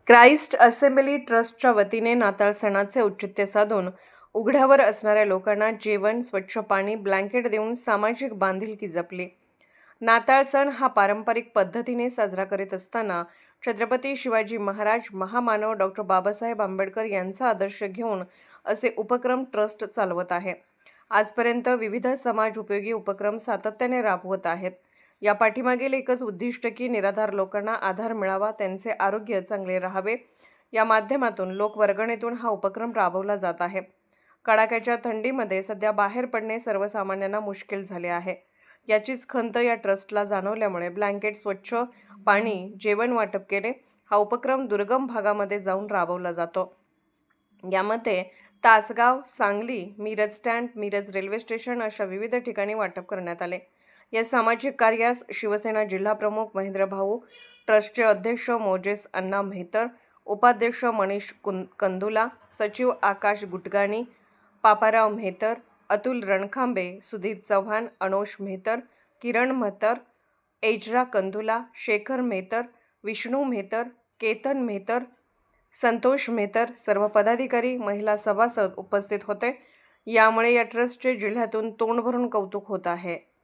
Christ assembly ट्रस्टच्या वतीने नाताळ सणाचे औचित्य साधून उघड्यावर असणाऱ्या लोकांना जेवण, स्वच्छ पाणी, ब्लँकेट देऊन सामाजिक बांधिलकी जपली। नाताळ सण हा पारंपरिक पद्धतीने साजरा करीत असताना छत्रपती शिवाजी महाराज, महामानव डॉक्टर बाबासाहेब आंबेडकर यांचा आदर्श घेऊन असे उपक्रम ट्रस्ट चालवत आहे। आजपर्यंत विविध समाज उपयोगी उपक्रम सातत्याने राबवत आहेत। या पाठीमागील एकच उद्दिष्ट की निराधार लोकांना आधार मिळावा, त्यांचे आरोग्य चांगले राहावे। या माध्यमातून लोकवर्गणीतून हा उपक्रम राबवला जात आहे। कडाक्याच्या थंडीमध्ये सध्या बाहेर पडणे सर्वसामान्यांना मुश्किल झाले आहे। याचीच खंत या ट्रस्टला जाणवल्यामुळे ब्लँकेट, स्वच्छ पाणी, जेवण वाटप केले। हा उपक्रम दुर्गम भागामध्ये जाऊन राबवला जातो। यामध्ये Tasgaon, Sangli, Miraj stand, Miraj railway station अशा विविध ठिकाणी वाटप करण्यात आले। या सामाजिक कार्यास शिवसेना जिल्हा प्रमुख महेंद्र भाऊ, ट्रस्टचे अध्यक्ष मोजेस अण्णा मेहतर, उपाध्यक्ष मनीष कंदुला, सचिव आकाश गुटगाणी, पापाराव मेहतर, अतुल रणखांबे, सुधीर चव्हाण, अनोश मेहतर, किरण मेहतर, एजरा कंदुला, शेखर मेहतर, विष्णू मेहतर, केतन मेहतर, संतोष मेहतर, सर्व पदाधिकारी, महिला सभासद उपस्थित होते। यामुळे या ट्रस्टचे जिल्ह्यातून तोंड भरून कौतुक होत आहे।